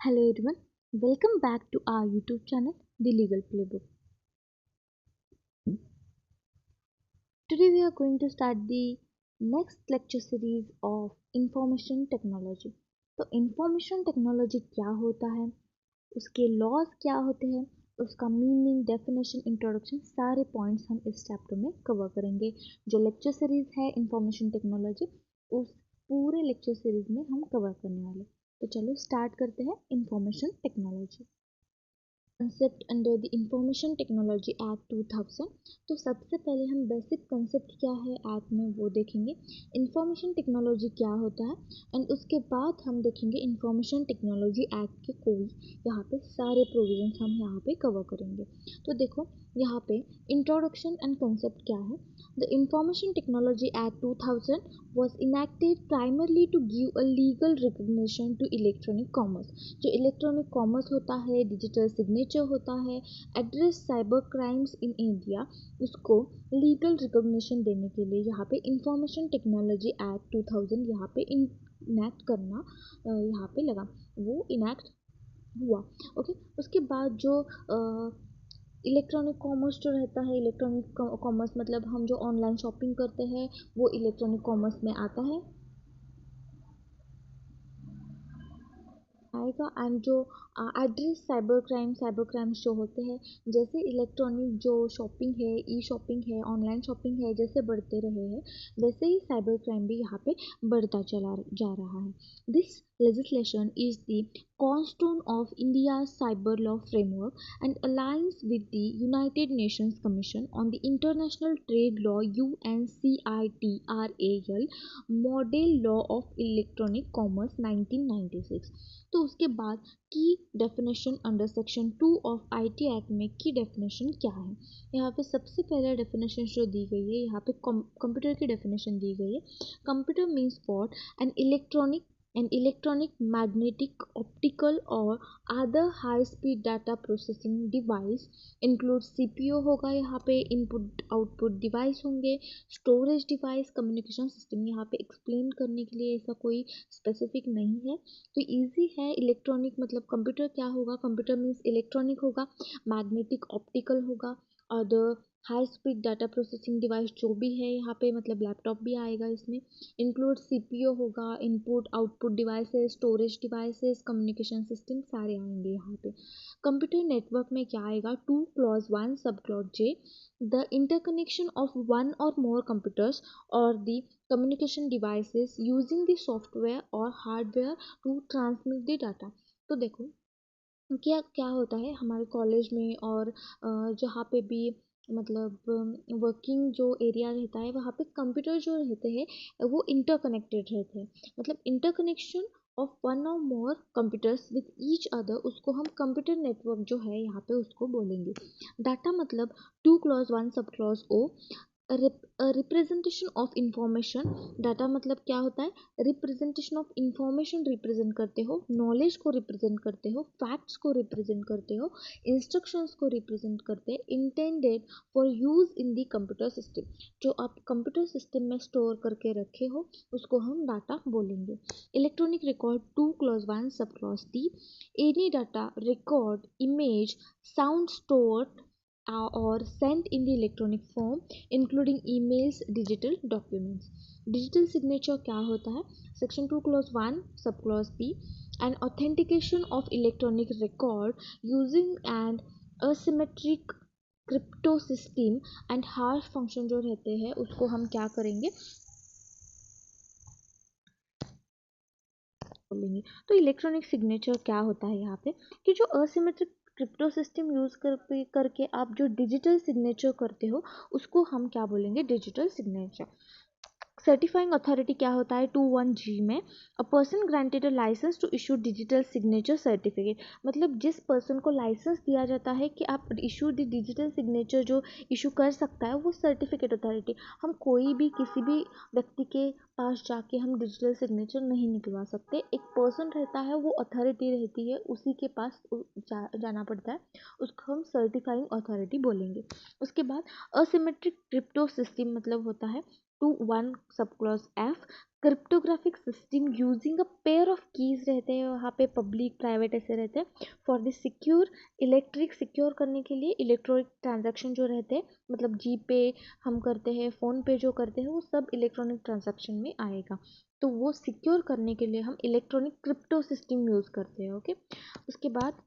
Hello everyone, welcome back to our YouTube channel, The Legal Playbook. Today we are going to start the next lecture series of Information Technology. तो Information Technology क्या होता है, उसके laws क्या होते हैं, उसका मीनिंग, डेफिनेशन, इंट्रोडक्शन, सारे पॉइंट्स हम इस चैप्टर में कवर करेंगे. जो लेक्चर सीरीज है इंफॉर्मेशन टेक्नोलॉजी, उस पूरे लेक्चर सीरीज में हम कवर करने वाले. तो चलो स्टार्ट करते हैं information technology. Concept under the information technology act 2000. तो सबसे पहले हम बेसिक कंसेप्ट क्या है एक्ट में वो देखेंगे, इंफॉर्मेशन टेक्नोलॉजी क्या होता है, एंड उसके बाद हम देखेंगे इंफॉर्मेशन टेक्नोलॉजी एक्ट के कोई यहाँ पे सारे प्रोविजंस हम यहाँ पे कवर करेंगे. तो देखो यहाँ पे इंट्रोडक्शन एंड कंसेप्ट क्या है. The information technology act 2000 was enacted primarily to give a legal recognition to electronic commerce. जो इलेक्ट्रॉनिक कॉमर्स होता है, डिजिटल सिग्नेचर होता है, address cyber crimes in India, उसको लीगल रिकॉग्निशन देने के लिए यहाँ पे इंफॉर्मेशन टेक्नोलॉजी एक्ट 2000 यहाँ पे इनैक्ट करना यहाँ पे लगा, वो इनैक्ट हुआ. ओके, उसके बाद जो इलेक्ट्रॉनिक कॉमर्स जो रहता है, इलेक्ट्रॉनिक कॉमर्स मतलब हम जो ऑनलाइन शॉपिंग करते हैं वो इलेक्ट्रॉनिक कॉमर्स में आता है आएगा. एंड जो एड्रेस साइबर क्राइम्स जो होते हैं, जैसे इलेक्ट्रॉनिक जो शॉपिंग है, ई शॉपिंग है, ऑनलाइन शॉपिंग है, जैसे बढ़ते रहे हैं वैसे ही साइबर क्राइम भी यहाँ पे बढ़ता चला जा रहा है. This legislation is the cornerstone of India's cyber law framework and aligns with the United Nations Commission on the International Trade Law UNCITRAL Model Law of Electronic Commerce 1996. तो उसके बाद की definition under section 2 of IT act में की definition क्या है. यहाँ पे सबसे पहले डेफिनेशन जो दी गई है, यहाँ पे कंप्यूटर की डेफिनेशन दी गई है. Computer means what, an electronic, magnetic, optical or other high speed data processing device includes CPU होगा, यहाँ पे इनपुट आउटपुट डिवाइस होंगे, स्टोरेज डिवाइस, कम्युनिकेशन सिस्टम. यहाँ पे एक्सप्लेन करने के लिए ऐसा कोई स्पेसिफिक नहीं है, तो इजी है. इलेक्ट्रॉनिक मतलब कंप्यूटर क्या होगा, कंप्यूटर मीन्स इलेक्ट्रॉनिक होगा, मैग्नेटिक, ऑप्टिकल होगा, other high speed data processing device जो भी है यहाँ पे मतलब लैपटॉप भी आएगा इसमें, इंक्लूड सीपीयू होगा, input output devices, storage devices, communication system सारे आएंगे यहाँ पे. कंप्यूटर नेटवर्क में क्या आएगा, 2 clause 1 sub clause J, the interconnection of one or more computers or the communication devices using the software or hardware to transmit the data. तो देखो क्या क्या होता है हमारे कॉलेज में और जहाँ पे भी मतलब वर्किंग जो एरिया रहता है वहाँ पे कंप्यूटर जो रहते हैं वो इंटरकनेक्टेड रहते हैं. मतलब interconnection of one or more computers with each other, उसको हम कंप्यूटर नेटवर्क जो है यहाँ पे उसको बोलेंगे. डाटा मतलब 2 clause 1 sub clause O, representation of information. Data मतलब क्या होता है, रिप्रेजेंटेशन ऑफ इंफॉर्मेशन रिप्रेजेंट करते हो, नॉलेज को रिप्रेजेंट करते हो, फैक्ट्स को रिप्रेजेंट करते हो, इंस्ट्रक्शंस को रिप्रेजेंट करते हैं, intended for use in the computer system. जो आप कंप्यूटर सिस्टम में स्टोर करके रखे हो उसको हम डाटा बोलेंगे. Electronic record 2 clause 1 sub clause D, any data, record, image, sound stored or sent in the electronic form including emails, digital documents. Digital signature क्या होता है, section 2 clause 1 sub clause B, and authentication of electronic record using an asymmetric crypto system and hash function जो रहते हैं उसको हम क्या करेंगे बोलेंगे. तो इलेक्ट्रॉनिक सिग्नेचर क्या होता है यहाँ पे, कि जो असिमेट्रिक क्रिप्टो सिस्टम यूज करके आप जो डिजिटल सिग्नेचर करते हो उसको हम क्या बोलेंगे, डिजिटल सिग्नेचर. सर्टिफाइंग अथॉरिटी क्या होता है 21G में, a person granted a license to issue digital signature certificate. मतलब जिस पर्सन को लाइसेंस दिया जाता है कि आप इशू द डिजिटल सिग्नेचर जो इशू कर सकता है वो सर्टिफिकेट अथॉरिटी. हम कोई भी किसी भी व्यक्ति के पास जाके हम डिजिटल सिग्नेचर नहीं निकलवा सकते. एक पर्सन रहता है, वो अथॉरिटी रहती है, उसी के पास जाना पड़ता है, उसको हम सर्टिफाइंग अथॉरिटी बोलेंगे. उसके बाद असिमेट्रिक क्रिप्टो सिस्टम मतलब होता है to 1 sub clause F cryptographic system using a pair of keys रहते हैं, वहाँ पे पब्लिक प्राइवेट ऐसे रहते हैं for the secure electric secure करने के लिए इलेक्ट्रॉनिक ट्रांजैक्शन जो रहते हैं, मतलब जी पे हम करते हैं, फ़ोन पे जो करते हैं वो सब इलेक्ट्रॉनिक ट्रांजैक्शन में आएगा। तो वो सिक्योर करने के लिए हम इलेक्ट्रॉनिक क्रिप्टो सिस्टम यूज़ करते हैं। ओके, उसके बाद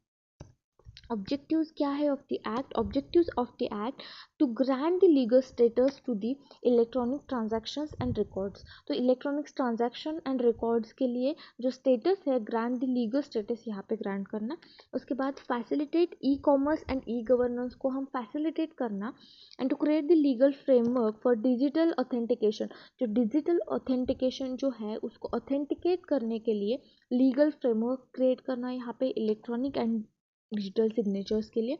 ऑब्जेक्टिव्स क्या है of the act, objectives of the act to grant the legal status to the electronic transactions and records. तो इलेक्ट्रॉनिक ट्रांजैक्शन एंड रिकॉर्ड्स के लिए जो स्टेटस है, ग्रांट द लीगल स्टेटस यहाँ पे ग्रांट करना। उसके बाद facilitate E commerce and E governance को हम फैसिलिटेट करना and to create the legal framework for digital authentication. जो डिजिटल ऑथेंटिकेशन जो है उसको ऑथेंटिकेट करने के लिए लीगल फ्रेमवर्क क्रिएट करना यहाँ पे इलेक्ट्रॉनिक एंड डिजिटल सिग्नेचर्स के लिए।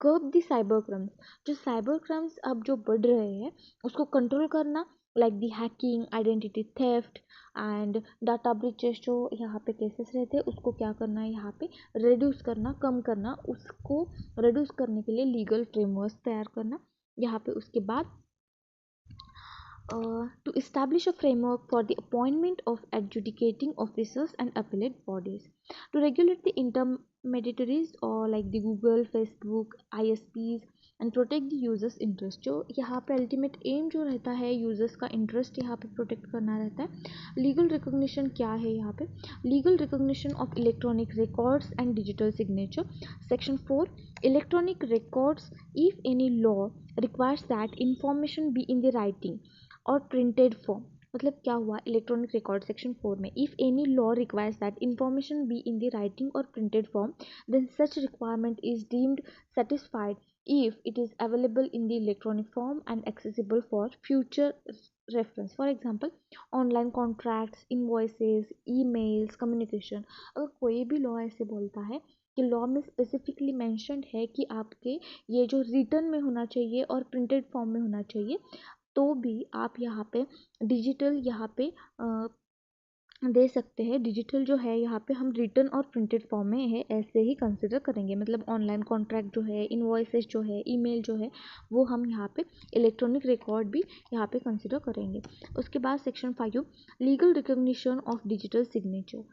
कर्ब द साइबर क्राइम्स, जो साइबर क्राइम्स अब जो बढ़ रहे हैं उसको कंट्रोल करना, like the hacking, identity theft and data breaches जो यहाँ पे केसेस रहते हैं उसको क्या करना है यहाँ पे रिड्यूस करना, कम करना, उसको रिड्यूस करने के लिए लीगल फ्रेमवर्क तैयार करना यहाँ पे। उसके बाद to establish a framework for the appointment of adjudicating officers and appellate bodies, to regulate the intermediaries or like the Google, Facebook, ISPs and protect the users interest। जो यहाँ पे अल्टीमेट एम जो रहता है यूजर्स का interest यहाँ पे protect करना रहता है। लीगल रिकॉग्निशन क्या है यहाँ पे, legal recognition of electronic records and digital signature. Section 4 electronic records if any law requires that information be in the writing or printed form. मतलब क्या हुआ इलेक्ट्रॉनिक रिकॉर्ड सेक्शन 4 में, if any law requires that information be in the writing or printed form then such requirement is deemed satisfied if it is available in the electronic form and accessible for future reference। for example online contracts, invoices, emails, communication। अगर कोई भी law ऐसे बोलता है कि law में specifically mentioned है कि आपके ये जो रिटर्न में होना चाहिए और प्रिंटेड फॉर्म में होना चाहिए, तो भी आप यहाँ पे डिजिटल यहाँ पे दे सकते हैं। डिजिटल जो है यहाँ पे हम रिटर्न और प्रिंटेड फॉर्म में है ऐसे ही कंसिडर करेंगे, मतलब ऑनलाइन कॉन्ट्रैक्ट जो है, इनवॉइसेस जो है, ईमेल जो है वो हम यहाँ पे इलेक्ट्रॉनिक रिकॉर्ड भी यहाँ पे कंसिडर करेंगे। उसके बाद section 5 legal recognition of digital signature,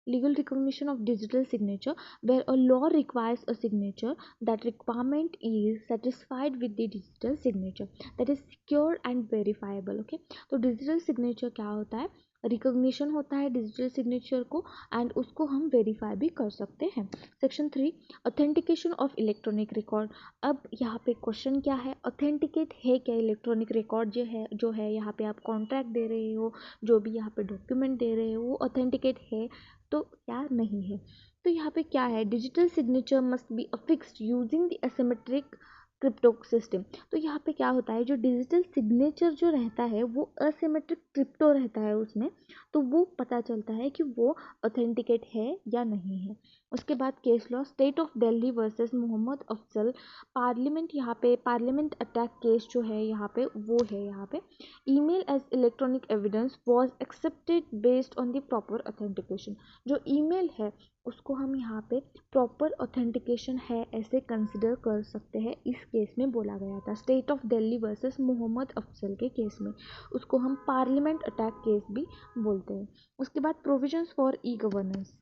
legal recognition of digital signature where a law requires a signature, that requirement is satisfied with the digital signature that is secure and verifiable। okay, तो digital signature क्या होता है, recognition होता है digital signature को and उसको हम verify भी कर सकते हैं। Section 3 authentication of electronic record. अब यहाँ पे क्वेश्चन क्या है, ऑथेंटिकेट है क्या इलेक्ट्रॉनिक रिकॉर्ड जो है यहाँ पे आप कॉन्ट्रैक्ट दे रहे हो, जो भी यहाँ पे डॉक्यूमेंट दे रहे हो वो ऑथेंटिकेट है तो क्या नहीं है। तो यहाँ पे क्या है, digital signature must be affixed using the asymmetric crypto system. तो यहाँ पे क्या होता है, जो डिजिटल सिग्नेचर जो रहता है वो असिमेट्रिक क्रिप्टो रहता है उसमें, तो वो पता चलता है कि वो ऑथेंटिकेट है या नहीं है। उसके बाद case law, state of Delhi versus Mohammad Afzal parliament, यहाँ पे पार्लियामेंट अटैक केस जो है यहाँ पे वो है, यहाँ पे email as electronic evidence was accepted based on the proper authentication. जो ईमेल है उसको हम यहाँ पे प्रॉपर ऑथेंटिकेशन है ऐसे कंसिडर कर सकते हैं, इस केस में बोला गया था state of Delhi versus Mohammad Afzal के केस में, उसको हम पार्लियामेंट अटैक केस भी बोलते हैं। उसके बाद provisions for e governance,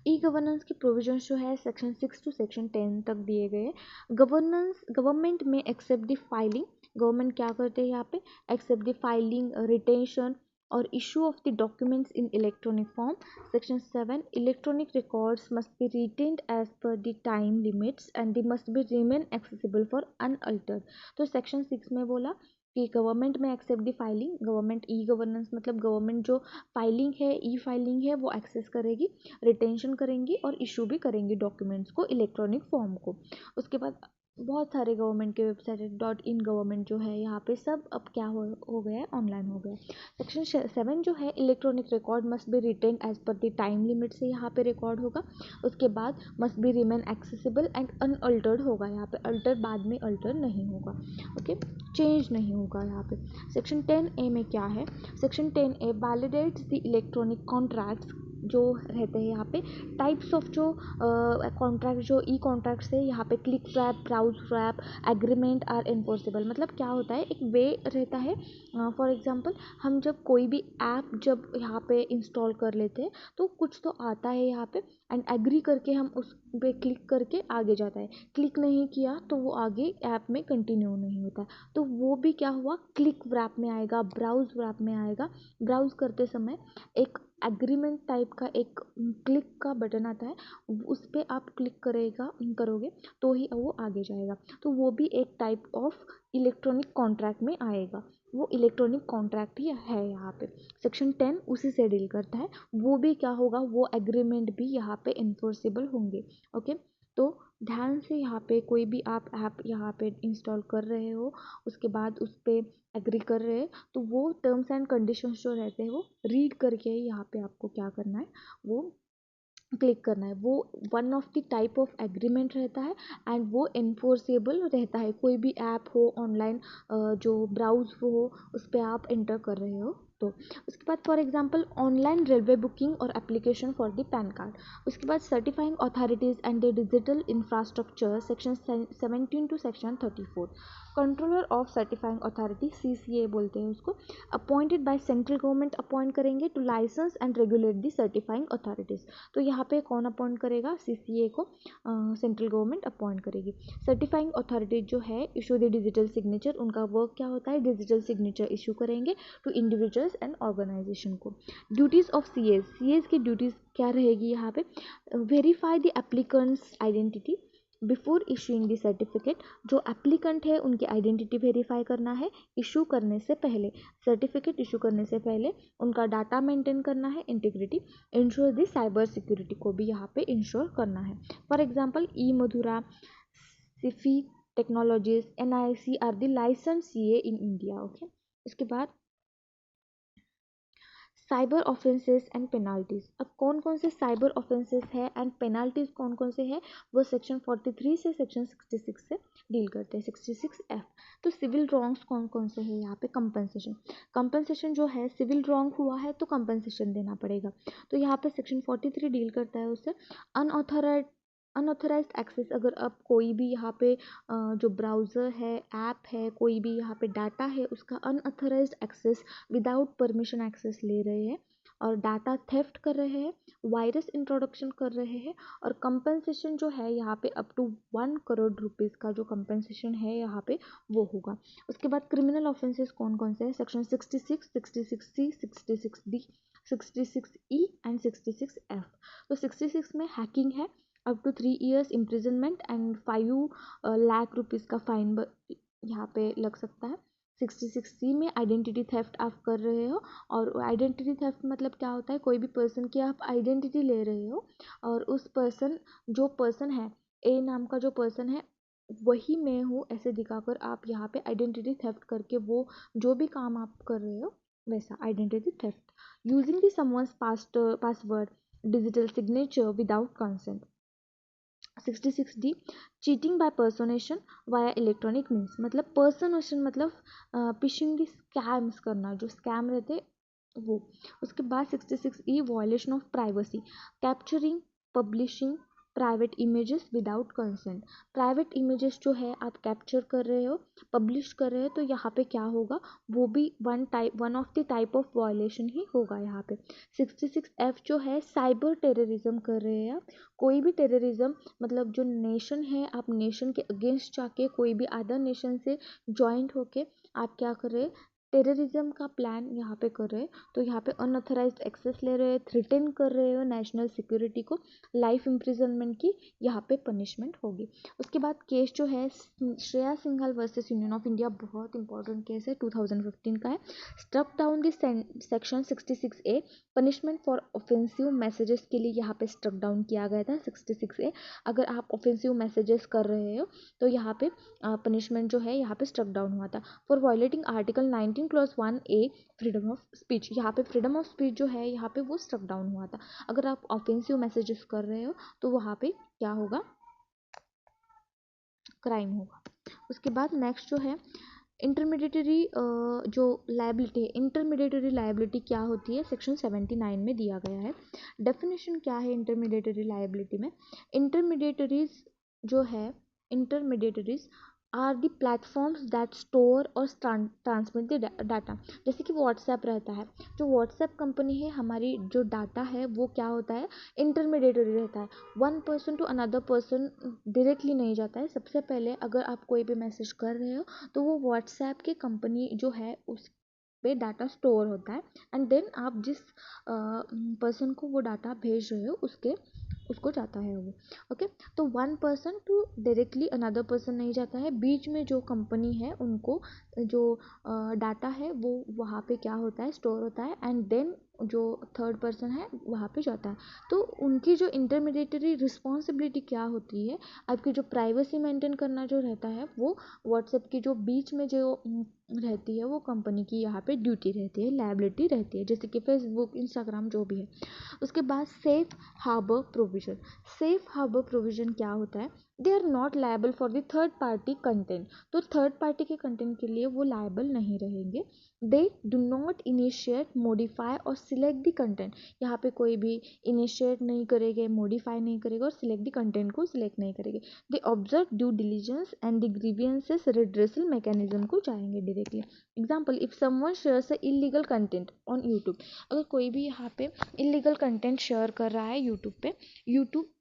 e governance के प्रोविजंस जो है सेक्शन 6 टू सेक्शन 10 तक दिए गए। गवर्नमेंट में एक्सेप्ट द फाइलिंग, गवर्नमेंट क्या करते हैं यहाँ पे, एक्सेप्ट द फाइलिंग, रिटेंशन और issue of the documents in electronic form. Section 7 electronic records must be retained as per the time limits and they must be remain accessible for unaltered. तो section 6 में बोला कि government में accept the filing, government E governance मतलब government जो filing है, E filing है वो एक्सेस करेगी, रिटेंशन करेंगी और इशू भी करेंगी डॉक्यूमेंट्स को इलेक्ट्रॉनिक फॉर्म को। उसके बाद बहुत सारे गवर्नमेंट के वेबसाइट .in गवर्नमेंट जो है यहाँ पे सब अब क्या हो गया है, ऑनलाइन हो गया है। सेक्शन 7 जो है electronic record must be retain as per the time limit से यहाँ पे रिकॉर्ड होगा। उसके बाद must be remain accessible and unaltered होगा, यहाँ पे अल्टर बाद में अल्टर नहीं होगा, ओके चेंज नहीं होगा यहाँ पे। सेक्शन 10A में क्या है, section 10A validates the electronic contracts जो रहते हैं यहाँ पे टाइप्स ऑफ जो कॉन्ट्रैक्ट, जो ई कॉन्ट्रैक्ट्स है यहाँ पे click wrap, browse wrap, agreement are enforceable. मतलब क्या होता है, एक वे रहता है। फॉर एग्जांपल हम जब कोई भी ऐप जब यहाँ पे इंस्टॉल कर लेते हैं तो कुछ तो आता है यहाँ पे, एंड एग्री करके हम उस पे क्लिक करके आगे जाता है। क्लिक नहीं किया तो वो आगे ऐप में कंटिन्यू नहीं होता, तो वो भी क्या हुआ, क्लिक रैप में आएगा, ब्राउज रैप में आएगा। ब्राउज करते समय एक एग्रीमेंट टाइप का एक क्लिक का बटन आता है, उस पर आप क्लिक करोगे तो ही वो आगे जाएगा। तो वो भी एक टाइप ऑफ इलेक्ट्रॉनिक कॉन्ट्रैक्ट में आएगा, वो इलेक्ट्रॉनिक कॉन्ट्रैक्ट ही है यहाँ पे। सेक्शन 10 उसी से डील करता है। वो भी क्या होगा, वो एग्रीमेंट भी यहाँ पे इन्फोर्सेबल होंगे। ओके, तो ध्यान से यहाँ पे कोई भी आप ऐप यहाँ पे इंस्टॉल कर रहे हो, उसके बाद उस पर एग्री कर रहे हैं, तो वो टर्म्स एंड कंडीशंस जो रहते हैं वो रीड करके यहाँ पे आपको क्या करना है, वो क्लिक करना है। वो one of the type of agreement रहता है एंड वो इन्फोर्सेबल रहता है। कोई भी ऐप हो ऑनलाइन जो ब्राउज हो उस पर आप एंटर कर रहे हो तो। उसके बाद for example online railway booking और application for the PAN card. उसके बाद certifying authorities and the digital infrastructure section 17 to section 34। Controller of certifying authority CCA बोलते हैं उसको, appointed by central government appoint करेंगे to license and regulate the certifying authorities. तो यहाँ पे कौन अपॉइंट करेगा, CCA को सेंट्रल गवर्नमेंट अपॉइंट करेगी। सर्टिफाइंग अथॉरिटी जो है इशू द डिजिटल सिग्नेचर, उनका वर्क क्या होता है, डिजिटल सिग्नेचर इशू करेंगे टू इंडिविजुअल्स एंड ऑर्गेनाइजेशन को। ड्यूटीज़ ऑफ CAs की ड्यूटीज़ क्या रहेगी यहाँ पे, verify the applicants identity before issuing the certificate. जो एप्लीकेंट है उनकी आइडेंटिटी वेरीफाई करना है इशू करने से पहले, सर्टिफिकेट इशू करने से पहले उनका डाटा मेंटेन करना है, integrity. Ensure the cyber security को भी यहाँ पे इंश्योर करना है। For example eMudhra, Sify technologies, NIC are the license CA in India. Okay, उसके बाद साइबर ऑफेंसेस एंड पेनाल्टीज। अब कौन कौन से साइबर ऑफेंसेस है एंड पेनाल्टीज कौन कौन से है, वो सेक्शन 43 से सेक्शन 66 से डील करते हैं। 66F। तो सिविल रॉन्ग्स कौन कौन से है यहाँ पे, कंपनसेशन जो है, सिविल रॉन्ग हुआ है तो कंपनसेशन देना पड़ेगा। तो यहाँ पे सेक्शन 43 डील करता है उससे। अनऑथराइज्ड एक्सेस, अगर अब कोई भी यहाँ पे जो ब्राउज़र है, ऐप है, कोई भी यहाँ पे डाटा है, उसका unauthorised access without permission access ले रहे हैं और डाटा थेफ्ट कर रहे हैं, वायरस इंट्रोडक्शन कर रहे हैं, और कंपनसेशन जो है यहाँ पे अप टू 1 करोड़ रुपीज़ का जो कंपनसेशन है यहाँ पे वो होगा। उसके बाद क्रिमिनल ऑफेंसेस कौन कौन से हैं, section 66, 66C, 66D, 66E and 66F। तो 66 में हैकिंग है, up to 3 years imprisonment and 5 lakh rupees का फाइन यहाँ पे लग सकता है। 66C में आइडेंटिटी थेफ्ट आप कर रहे हो, और आइडेंटिटी थेफ्ट मतलब क्या होता है, कोई भी पर्सन की आप आइडेंटिटी ले रहे हो और उस पर्सन, जो पर्सन है A नाम का जो पर्सन है वही मैं हूँ ऐसे दिखाकर आप यहाँ पे आइडेंटिटी थेफ्ट करके वो जो भी काम आप कर रहे हो वैसा identity theft. Using the someone's password, digital signature without consent. 66D cheating by personation via electronic means, मतलब पर्सोनेशन मतलब फिशिंग दी स्कैम्स करना, जो स्कैम रहते वो। उसके बाद 66E violation of privacy, capturing, publishing private images without consent. Private images जो है आप कैप्चर कर रहे हो, पब्लिश कर रहे हो, तो यहाँ पे क्या होगा, वो भी one of the type of violation ही होगा यहाँ पे। 66F जो है साइबर टेररिज्म कर रहे हैं आप, कोई भी टेररिज्म मतलब जो नेशन है, आप नेशन के अगेंस्ट जाके कोई भी अदर नेशन से ज्वाइंट होके आप क्या कर रहे हैं, टेररिज्म का प्लान यहाँ पे कर रहे हैं। तो यहाँ पे अनऑथराइज्ड एक्सेस ले रहे हैं, थ्रेटन कर रहे हो नेशनल सिक्योरिटी को, लाइफ इम्प्रिजनमेंट की यहाँ पे पनिशमेंट होगी। उसके बाद केस जो है Shreya Singhal versus Union of India, बहुत इंपॉर्टेंट केस है, 2015 का है। Struck down this section 66A, punishment for offensive messages के लिए यहाँ पे स्ट्रक डाउन किया गया था 66A। अगर आप ऑफेंसिव मैसेजेस कर रहे हो तो यहाँ पे पनिशमेंट जो है यहाँ पे स्ट्रक डाउन हुआ था। For violating article 19 clause 1A freedom of speech, यहाँ पे फ्रीडम ऑफ स्पीच जो है यहाँ पे वो स्ट्रक डाउन हुआ था। अगर आप ऑफेंसिव मैसेजेस कर रहे हो तो वहाँ पे क्या होगा, क्राइम होगा। उसके बाद नेक्स्ट जो है इंटरमीडिएटरी जो लायबिलिटी है, इंटरमीडिएटरी लायबिलिटी क्या होती है, सेक्शन 79 में दिया गया है। डेफिनेशन क्या है इंटरमीडिएटरी लायबिलिटी में? इंटरमीडिएटरीज जो है, intermediaries are the platforms that store और ट्रांसमिट द डाटा। जैसे कि व्हाट्सएप रहता है, जो व्हाट्सएप कंपनी है, हमारी जो डाटा है वो क्या होता है, इंटरमीडिएटरी रहता है। One person to another person directly नहीं जाता है। सबसे पहले अगर आप कोई भी मैसेज कर रहे हो तो वो व्हाट्सएप की कंपनी जो है उस पे डाटा स्टोर होता है, एंड देन आप जिस पर्सन को वो डाटा भेज रहे हो उसको जाता है वो। ओके, तो one person to directly another person नहीं जाता है, बीच में जो कंपनी है उनको जो डाटा है वो वहाँ पे क्या होता है, स्टोर होता है, एंड देन जो थर्ड पर्सन है वहाँ पे जाता है। तो उनकी जो इंटरमीडिएटरी रिस्पॉन्सिबिलिटी क्या होती है, आपकी जो प्राइवेसी मेंटेन करना जो रहता है, वो व्हाट्सएप की जो बीच में जो रहती है वो कंपनी की यहाँ पे ड्यूटी रहती है, लायबिलिटी रहती है, जैसे कि फेसबुक, इंस्टाग्राम जो भी है। उसके बाद safe harbour provision. Safe harbour provision क्या होता है, they are not liable for the third party content. तो थर्ड पार्टी के कंटेंट के लिए वो लायबल नहीं रहेंगे। They do not initiate, modify और सिलेक्ट द कंटेंट। यहाँ पे कोई भी इनिशिएट नहीं करेंगे, मॉडिफाई नहीं करेगा और सिलेक्ट द कंटेंट को सिलेक्ट नहीं करेंगे। They observe due diligence and the grievances redressal mechanism को जाएंगे directly. Example, if someone shares a illegal content on YouTube, अगर कोई भी यहाँ पे इलीगल कंटेंट शेयर कर रहा है यूट्यूब पे, YouTube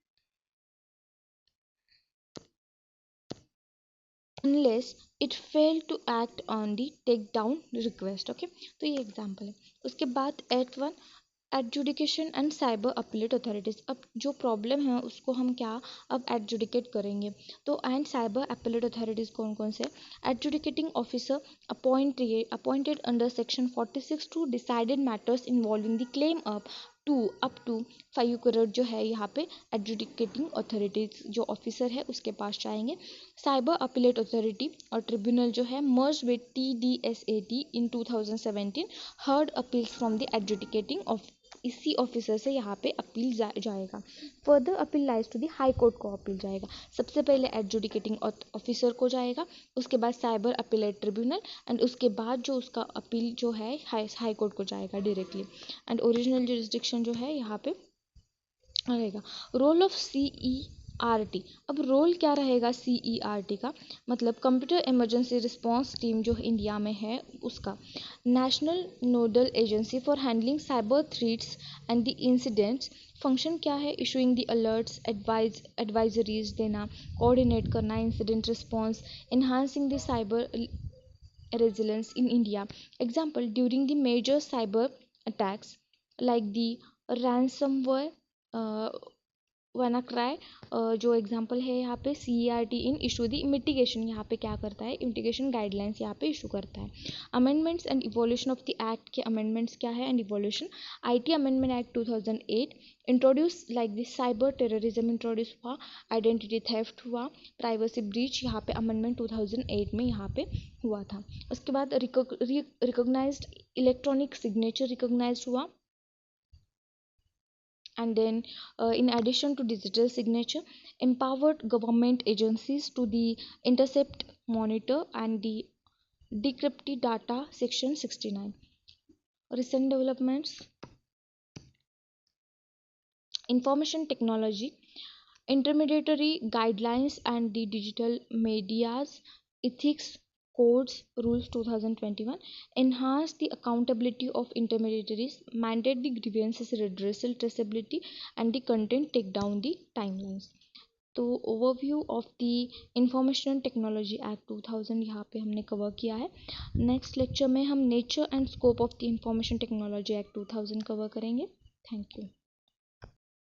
unless it failed to act on the take down request। Okay, तो ये एग्जांपल है। उसके बाद eight one, adjudication and cyber appellate authorities. अब जो प्रॉब्लम है उसको हम क्या अब एडजुडिकेट करेंगे। तो एंड साइबर अपीलेट अथॉरिटीज कौन कौन से, adjudicating officer appointed under section 46 to decided matters involving the claim up to 5 crore जो है यहाँ पे एडजुडिकेटिंग अथॉरिटीज जो ऑफिसर है उसके पास जाएंगे। साइबर अपीलेट अथॉरिटी और ट्रिब्यूनल जो है merge with TDSAT in 2017, heard appeals from the adjudicating of इसी ऑफिसर से यहाँ पे अपील जाएगा। Further appeal lies to the high court को अपील जाएगा। सबसे पहले एडजुडिकेटिंग ऑफिसर को जाएगा, उसके बाद साइबर अपीलेट ट्रिब्यूनल, एंड उसके बाद जो उसका अपील जो है हाई कोर्ट को जाएगा डायरेक्टली, एंड ओरिजिनल जुरिस्डिक्शन जो है यहाँ पे रहेगा। Role of CERT। अब रोल क्या रहेगा CERT का, मतलब कंप्यूटर इमरजेंसी रिस्पांस टीम जो इंडिया में है उसका, national nodal agency for handling cyber threats and the incidents. Function क्या है, इशूइंग द अलर्ट्स, एडवाइजरीज देना, कोऑर्डिनेट करना incident response, enhancing the cyber resilience in India. Example, during the major cyber attacks like the ransomware, uh, WannaCry, जो example है यहाँ पे CERT इन issue दी mitigation, यहाँ पे क्या करता है, मिटिगेशन गाइडलाइंस यहाँ पे इशू करता है। Amendments and evolution of the act के अमेंडमेंट्स क्या है and evolution, IT amendment act 2008 introduce like the cyber terrorism introduce हुआ, आइडेंटिटी थेफ्ट हुआ, प्राइवेसी ब्रीच यहाँ पे अमेंडमेंट 2008 में यहाँ पे हुआ था। उसके बाद रिकॉग्नाइज्ड इलेक्ट्रॉनिक सिग्नेचर रिकॉग्नाइज्ड हुआ, and then in addition to digital signature, empowered government agencies to the intercept, monitor and the decrypt data, section 69। recent developments, information technology, intermediary guidelines and the digital media's ethics codes rules 2021 enhance the accountability of intermediaries, mandate the grievances redressal traceability and the content take down the timelines। तो overview of the information technology act 2000 यहाँ पे हमने cover किया है। Next lecture में हम nature and scope of the information technology act 2000 cover करेंगे। Thank you.